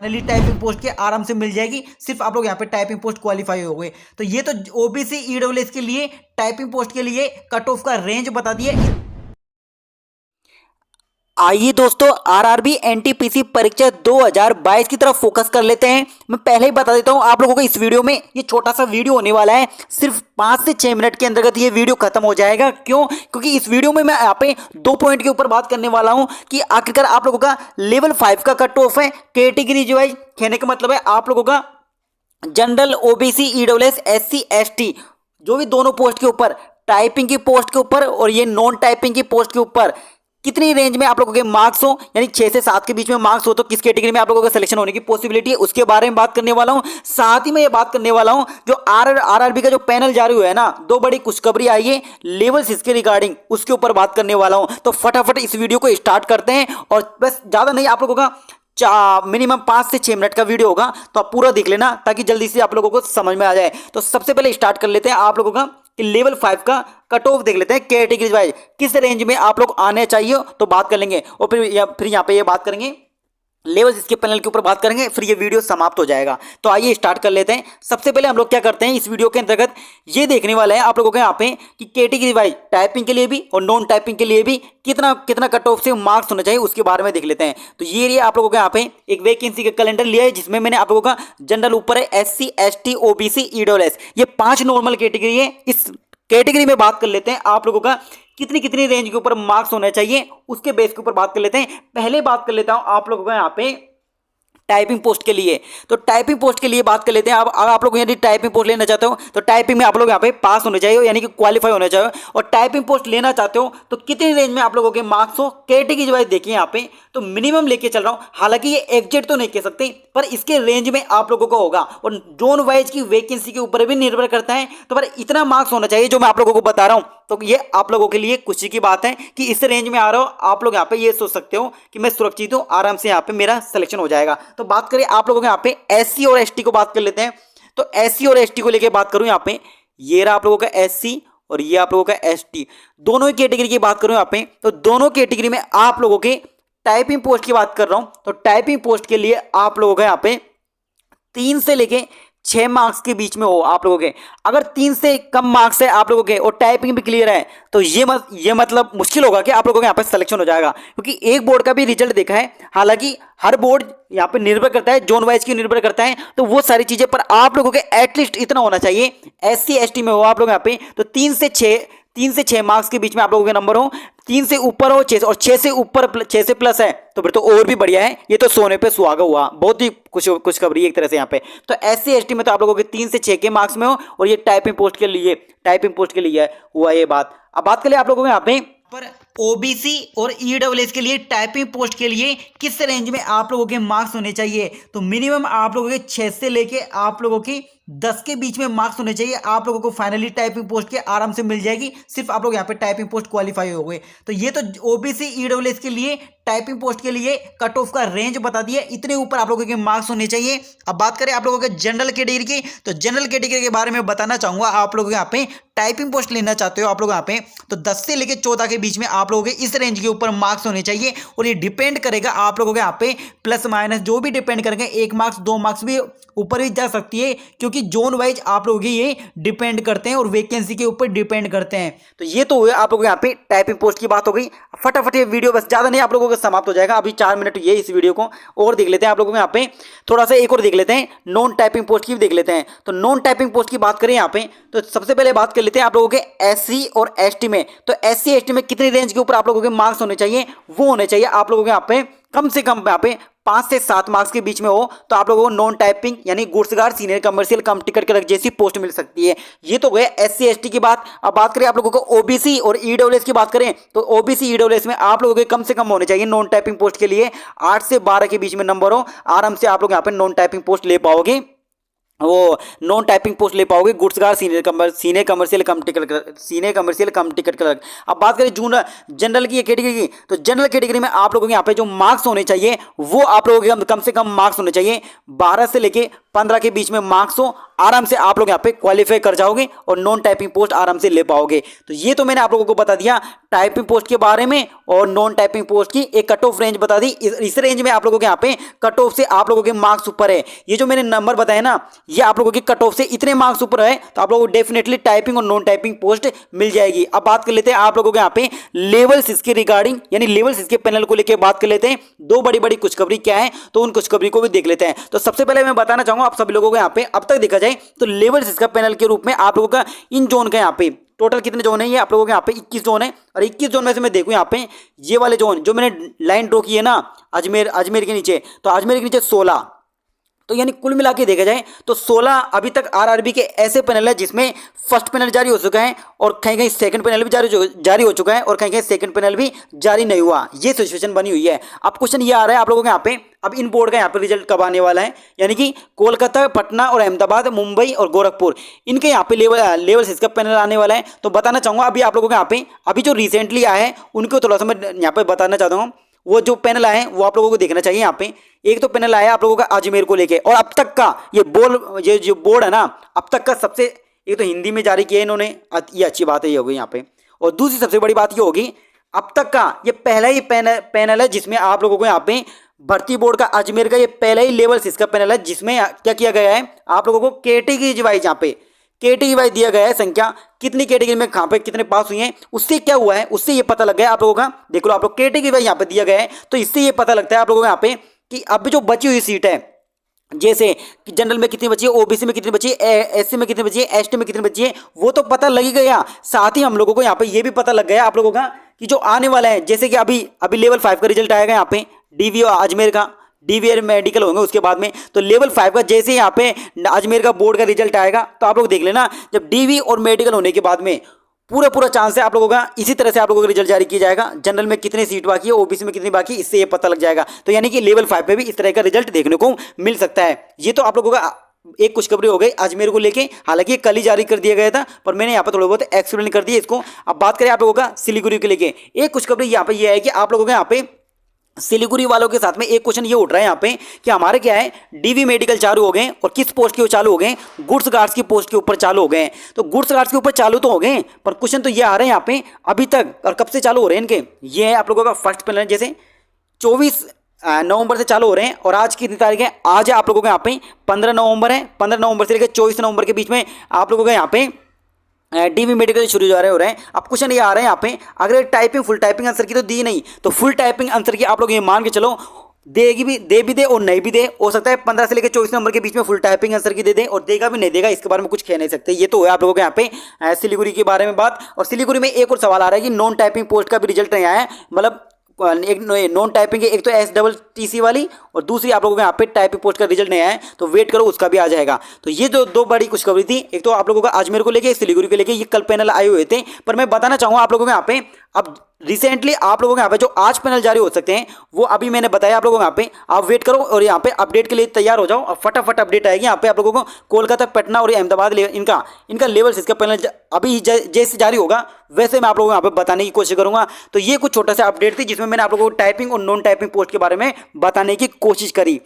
Finally typing post के आराम से मिल जाएगी। सिर्फ आप लोग यहाँ पे टाइपिंग पोस्ट क्वालिफाई हो गए। तो ये तो ओबीसी ईडब्ल्यूएस के लिए टाइपिंग पोस्ट के लिए कट ऑफ का रेंज बता दिया। आइए दोस्तों, आरआरबी एनटीपीसी परीक्षा 2022 की तरफ फोकस कर लेते हैं। मैं पहले ही बता देता हूं आप लोगों को, इस वीडियो में ये छोटा सा वीडियो होने वाला है। सिर्फ 5 से 6 मिनट के अंतर्गत ये वीडियो खत्म हो जाएगा। क्यों? क्योंकि इस वीडियो में मैं यहाँ पे 2 पॉइंट के ऊपर बात करने वाला हूं कि आखिरकार आप लोगों का लेवल 5 का कट ऑफ है कैटेगरी वाइज। कहने का मतलब है आप लोगों का general, OBC, EWS, SC, ST, जो भी दोनों पोस्ट के ऊपर, टाइपिंग की पोस्ट के ऊपर और ये नॉन टाइपिंग की पोस्ट के ऊपर कितनी रेंज में आप लोगों के मार्क्स हो, यानी 6 से 7 के बीच में मार्क्स हो तो किस कैटेगरी में आप लोगों का सिलेक्शन होने की पॉसिबिलिटी है, उसके बारे में बात करने वाला हूं। साथ ही मैं ये बात करने वाला हूं जो आरआरबी का जो पैनल जारी हुआ है ना, 2 बड़ी खुशखबरी आई है लेवल 6 के रिगार्डिंग, उसके ऊपर बात करने वाला हूं। तो फटाफट इस वीडियो को स्टार्ट करते हैं। और बस ज़्यादा नहीं, आप लोगों का मिनिमम 5 से 6 मिनट का वीडियो होगा, तो आप पूरा देख लेना ताकि जल्दी से आप लोगों को समझ में आ जाए। तो सबसे पहले स्टार्ट कर लेते हैं आप लोगों का कि लेवल 5 का कट ऑफ देख लेते हैं कैटेगरी वाइज, किस रेंज में आप लोग आने चाहिए तो बात कर लेंगे। और फिर यहाँ पे ये बात करेंगे लेवल इसके पैनल के ऊपर बात करेंगे, फिर ये वीडियो समाप्त हो जाएगा। तो आइए स्टार्ट कर लेते हैं। सबसे पहले हम लोग क्या करते हैं, इस वीडियो के अंतर्गत ये देखने वाले हैं आप लोगों के यहाँ पे कि कैटेगरी वाइज टाइपिंग के लिए भी और नॉन टाइपिंग के लिए भी कितना कितना कट ऑफ से मार्क्स होना चाहिए, उसके बारे में देख लेते हैं। तो ये आप लोगों के यहाँ पे एक वैकेंसी का कैलेंडर लिया है, जिसमें मैंने आप लोगों का जनरल ऊपर है, एससी, एसटी, ओबीसी, ईडब्ल्यूएस, ये 5 नॉर्मल कैटेगरी है। इस कैटेगरी में बात कर लेते हैं आप लोगों का कितनी कितनी रेंज के ऊपर मार्क्स होने चाहिए, उसके बेस के ऊपर बात कर लेते हैं। पहले बात कर लेता हूं आप लोगों का यहाँ पे टाइपिंग पोस्ट के लिए। तो टाइपिंग पोस्ट के लिए बात कर लेते हैं। आप लोग यदि टाइपिंग पोस्ट लेना चाहते हो तो टाइपिंग में आप लोग यहाँ पे पास होने चाहिए, यानी कि क्वालिफाई होना चाहिए। और टाइपिंग पोस्ट लेना चाहते हो तो कितनी रेंज में आप लोगों के मार्क्स हो, कैटेगरी वाइज देखिए यहाँ पे तो मिनिमम लेके चल रहा हूँ। हालांकि ये एग्जैक्ट तो नहीं कह सकते, पर इसके रेंज में आप लोगों को होगा। और जोन वाइज की वैकेंसी के ऊपर भी निर्भर करता है, तो पर इतना मार्क्स होना चाहिए जो मैं आप लोगों को बता रहा हूँ। तो ये आप लोगों के लिए खुशी की बात है कि इस रेंज में आ रहा हो। आप लोग यहाँ पे ये सोच सकते हो कि मैं सुरक्षित हूँ, आराम से यहाँ पे मेरा सिलेक्शन हो जाएगा। तो बात करें आप लोगों के यहाँ पे एससी और एसटी को बात कर लेते हैं। तो एससी और एसटी को लेके बात करूँ यहाँ पे, ये रहा आप लोगों का एससी और ये आप लोगों का एसटी, दोनों ही कैटेगरी की बात करूँ यहाँ पे। तो दोनों कैटेगरी में आप लोगों के टाइपिंग पोस्ट की बात कर रहा हूं। तो टाइपिंग पोस्ट के लिए आप लोगों का यहाँ पे 3 से लेके 6 मार्क्स के बीच में हो आप लोगों के। अगर 3 से कम मार्क्स है आप लोगों के और टाइपिंग भी क्लियर है तो ये मतलब मुश्किल होगा कि आप लोगों के यहाँ पे सिलेक्शन हो जाएगा, क्योंकि एक बोर्ड का भी रिजल्ट देखा है। हालांकि हर बोर्ड यहाँ पे निर्भर करता है, जोन वाइज की निर्भर करता है, तो वो सारी चीजें, पर आप लोगों के एटलीस्ट इतना होना चाहिए, एससी एसटी में हो आप लोग यहाँ पे तो 3 से 6 मार्क्स के बीच में आप लोगों के नंबर हो। 3 से ऊपर हो 6 और 6 से ऊपर 6 से प्लस है तो फिर तो और भी बढ़िया है। ये तो सोने पे सुहागा हुआ, बहुत ही कुछ खबरी एक तरह से यहाँ पे। तो एससी एसटी में तो आप लोगों के 3 से 6 के मार्क्स में हो, और ये टाइपिंग पोस्ट के लिए हुआ ये बात। अब बात करें आप लोगों को यहाँ पे पर ओबीसी और ईडब्ल्यूएस के लिए टाइपिंग पोस्ट के लिए किस रेंज में आप लोगों के मार्क्स होने चाहिए। तो मिनिमम आप लोगों के 6 से लेके आप लोगों की 10 के बीच में मार्क्स होने चाहिए। आप लोगों को फाइनली टाइपिंग पोस्ट के आराम से मिल जाएगी। सिर्फ आप लोग यहाँ पे टाइपिंग पोस्ट क्वालिफाई हो गए। तो ये तो ओबीसी ईडब्ल्यूएस के लिए टाइपिंग पोस्ट के लिए कट ऑफ का रेंज बता दिया, इतने ऊपर आप लोगों के मार्क्स होने चाहिए। अब बात करें आप लोगों के जनरल कैटेगरी की, तो जनरल कैटेगरी के बारे में बताना चाहूंगा। आप लोग यहाँ पे टाइपिंग पोस्ट लेना चाहते हो आप लोग यहाँ पे तो 10 से लेकर 14 के बीच में आप लोगों के इस रेंज के ऊपर मार्क्स होने चाहिए। और ये डिपेंड करेगा आप लोगों के यहाँ पे प्लस माइनस जो भी डिपेंड करेंगे, 1 मार्क्स 2 मार्क्स भी ऊपर भी जा सकती है, क्योंकि जोन वाइज आप लोगों के ये डिपेंड करते हैं और वैकेंसी के ऊपर डिपेंड करते हैं। तो ये तो हुआ आप लोगों के यहाँ पे टाइपिंग पोस्ट की बात हो गई। फटाफट ये वीडियो बस ज़्यादा नहीं आप लोगों का समाप्त हो जाएगा। अभी 4 मिनट ये इस वीडियो को और देख लेते हैं आप लोगों को यहाँ पे, थोड़ा सा एक और देख लेते हैं, नॉन टाइपिंग पोस्ट की भी देख लेते हैं। तो नॉन टाइपिंग पोस्ट की बात करें यहाँ पे तो सबसे पहले बात कर लेते हैं आप लोगों के एससी और एसटी में। तो एससी एसटी में कितनी रेंज के ऊपर आप लोगों के मार्क्स होने चाहिए, वो होने चाहिए आप लोगों के यहाँ पे कम से कम यहाँ पे 5 से 7 मार्क्स के बीच में हो तो आप लोगों को नॉन टाइपिंग यानी गुड्स गार्ड, सीनियर कमर्शियल, कम टिकट क्लर्क जैसी पोस्ट मिल सकती है। ये तो गए एससी एसटी की बात। अब बात करें आप लोगों को ओबीसी और ईडब्ल्यूएस की बात करें तो ओबीसी ईडब्ल्यूएस में आप लोगों के कम से कम होने चाहिए नॉन टाइपिंग पोस्ट के लिए 8 से 12 के बीच में नंबर हो, आराम से आप लोग यहाँ पे नॉन टाइपिंग पोस्ट ले पाओगे। वो नॉन टाइपिंग पोस्ट ले पाओगे गुड्स गार्ड सीनियर कमर्शियल कम टिकट क्लर्क। अब बात करें जनरल की कैटेगरी की, तो जनरल कैटेगरी में आप लोगों के यहाँ पे जो मार्क्स होने चाहिए वो आप लोगों के कम से कम मार्क्स होने चाहिए 12 से लेके 15 के बीच में मार्क्स हो, आराम से आप लोग यहाँ पे क्वालिफाई कर जाओगे और नॉन टाइपिंग पोस्ट आराम से ले पाओगे। तो ये तो मैंने आप लोगों को बता दिया टाइपिंग पोस्ट के बारे में और नॉन टाइपिंग पोस्ट की एक कट ऑफ रेंज बता दी। इस रेंज में आप लोगों के यहाँ पे कट ऑफ से आप लोगों के मार्क्स ऊपर है। ये जो मैंने नंबर बताया ना, ये आप लोगों के कट ऑफ से इतने मार्क्स ऊपर है तो आप लोगों को डेफिनेटली टाइपिंग और नॉन टाइपिंग पोस्ट मिल जाएगी। अब बात कर लेते हैं आप लोगों के यहाँ पे लेवल्स इसके रिगार्डिंग, यानी लेवल्स इसके पैनल को लेकर बात कर लेते हैं। दो बड़ी बड़ी खुशखबरी क्या है तो उन खुशखबरी को भी देख लेते हैं। तो सबसे पहले मैं बताना चाहूंगा आप सभी लोगों को, यहाँ पे अब तक देखा जाए तो लेवल्स इसका पैनल के रूप में आप लोगों का इन जोन का यहाँ पे टोटल कितने जोन है, ये आप लोगों के यहाँ पे 21 जोन है। और 21 जोन में से मैं देखूं यहाँ पे ये वाले जोन जो मैंने लाइन ड्रॉ की है ना अजमेर के नीचे, तो अजमेर के नीचे 16, तो यानी कुल मिला के देखा जाए तो 16 अभी तक आरआरबी के ऐसे पैनल है जिसमें फर्स्ट पैनल जारी हो चुका है और कहीं कहीं सेकंड पैनल भी जारी हो चुका है और कहीं कहीं सेकंड पैनल भी जारी नहीं हुआ। ये सिचुएशन बनी हुई है। अब क्वेश्चन ये आ रहा है आप लोगों के यहाँ पे, अब इन बोर्ड का यहाँ पे रिजल्ट कब आने वाला है, यानी कि कोलकाता, पटना और अहमदाबाद, मुंबई और गोरखपुर, इनके यहाँ पे लेवल इसका पैनल आने वाला है। तो बताना चाहूंगा अभी आप लोगों के यहाँ पे अभी जो रिसेंटली आया है उनको थोड़ा सा मैं यहाँ पे बताना चाहता हूँ। वो जो पैनल आए वो आप लोगों को देखना चाहिए। यहाँ पे एक तो पैनल आया आप लोगों का अजमेर को लेके, और अब तक का ये जो बोर्ड है ना, अब तक का सबसे, एक तो हिंदी में जारी किया है इन्होंने, ये अच्छी बात है ये होगी यहाँ पे। और दूसरी सबसे बड़ी बात ये होगी अब तक का ये पहला ही पैनल है जिसमें आप लोगों को यहाँ पे भर्ती बोर्ड का अजमेर का ये पहला ही लेवल इसका पैनल है जिसमें क्या किया गया है आप लोगों को कैटेगरी वाइज, यहाँ पे कैटेगरी वाइज दिया गया है संख्या, कितनी कैटेगरी में कहाँ पे कितने पास हुए हैं, उससे क्या हुआ है उससे ये पता लग गया आप लोगों का। देख लो आप लोग कैटेगरी वाइज यहाँ पे दिया गया है, तो इससे ये पता लगता है आप लोगों को यहाँ पे कि अब जो बची हुई सीट है, जैसे कि जनरल में कितनी बची है, ओबीसी में कितनी बची है, एससी में कितनी बची है, एसटी में कितनी बची है, वो तो पता लग ही गया। साथ ही हम लोगों को यहाँ पे ये भी पता लग गया आप लोगों का कि जो आने वाला है, जैसे कि अभी लेवल 5 का रिजल्ट आएगा यहाँ पे डीवी अजमेर का, डीवीआर मेडिकल होंगे उसके बाद में, तो लेवल 5 का जैसे यहाँ पे अजमेर का बोर्ड का रिजल्ट आएगा तो आप लोग देख लेना, जब डीवी और मेडिकल होने के बाद में पूरा चांस है आप लोगों का इसी तरह से आप लोगों का रिजल्ट जारी किया जाएगा। जनरल में कितनी सीट बाकी है, ओबीसी में कितनी बाकी, इससे ये पता लग जाएगा। तो यानी कि लेवल 5 पे भी इस तरह का रिजल्ट देखने को मिल सकता है। ये तो आप लोगों का एक खुशखबरी हो गई अजमेर को लेके, हालांकि कल ही जारी कर दिया गया था पर मैंने यहाँ पर थोड़ा बहुत एक्सप्लेन कर दिया इसको। अब बात करें आप लोगों का सिलीगुड़ी को लेके, एक खुशखबरी यहाँ पे ये है कि आप लोगों का यहाँ पे सिलीगुड़ी वालों के साथ में एक क्वेश्चन ये उठ रहा है यहाँ पे कि हमारे क्या है डीवी मेडिकल चालू हो गए और किस पोस्ट के चालू हो गए, गुड्स गार्ड्स की पोस्ट के ऊपर चालू हो गए। तो गुड्स गार्ड्स के ऊपर चालू तो हो गए पर क्वेश्चन तो ये आ रहे हैं यहाँ पे अभी तक और कब से चालू हो रहे हैं इनके, ये है आप लोगों का फर्स्ट पैनल, जैसे 24 नवंबर से चालू हो रहे हैं और आज कितनी तारीख है, आज आप लोगों के यहाँ पे 15 नवंबर है। 15 नवंबर से लेकर 24 नवंबर के बीच में आप लोगों का यहाँ पे डीवी मेडिकल शुरू हो रहे हैं। अब क्वेश्चन ये आ रहे हैं यहाँ पे, अगर टाइपिंग फुल टाइपिंग आंसर की तो दी नहीं, तो फुल टाइपिंग आंसर की आप लोग ये मान के चलो देगी भी दे और नहीं भी दे, हो सकता है 15 से लेकर 24 नंबर के बीच में फुल टाइपिंग आंसर की दे और देगा भी नहीं देगा, इसके बारे में कुछ कह नहीं सकते। ये तो है आप लोगों के यहाँ पे सिलीगुड़ी के बारे में बात। और सिलीगुड़ी में एक और सवाल आ रहा है कि नॉन टाइपिंग पोस्ट का भी रिजल्ट नहीं आया है, मतलब एक नॉन टाइपिंग एक तो STTC वाली और दूसरी आप लोगों के यहाँ पे टाइपिंग पोस्ट का रिजल्ट नहीं आया है, तो वेट करो उसका भी आ जाएगा। तो ये जो दो बड़ी खुशखबरी थी, एक तो आप लोगों का अजमेर को लेके, सिलीगुड़ी को लेके, ये कल पैनल आए हुए थे। पर मैं बताना चाहूंगा आप लोगों के यहाँ पे अब रिसेंटली आप लोगों के यहाँ पे जो आज पैनल जारी हो सकते हैं वो अभी मैंने बताया आप लोगों को, यहाँ पे आप वेट करो और यहाँ पे अपडेट के लिए तैयार हो जाओ और फटाफट अपडेट आएगी यहाँ पे आप लोगों को। कोलकाता, पटना और अहमदाबाद इनका लेवल्स इसका पैनल अभी जैसे जारी होगा वैसे मैं आप लोगों को यहाँ पे बताने की कोशिश करूंगा। तो ये कुछ छोटा सा अपडेट थी जिसमें मैंने आप लोगों को टाइपिंग और नॉन टाइपिंग पोस्ट के बारे में बताने की कोशिश करी।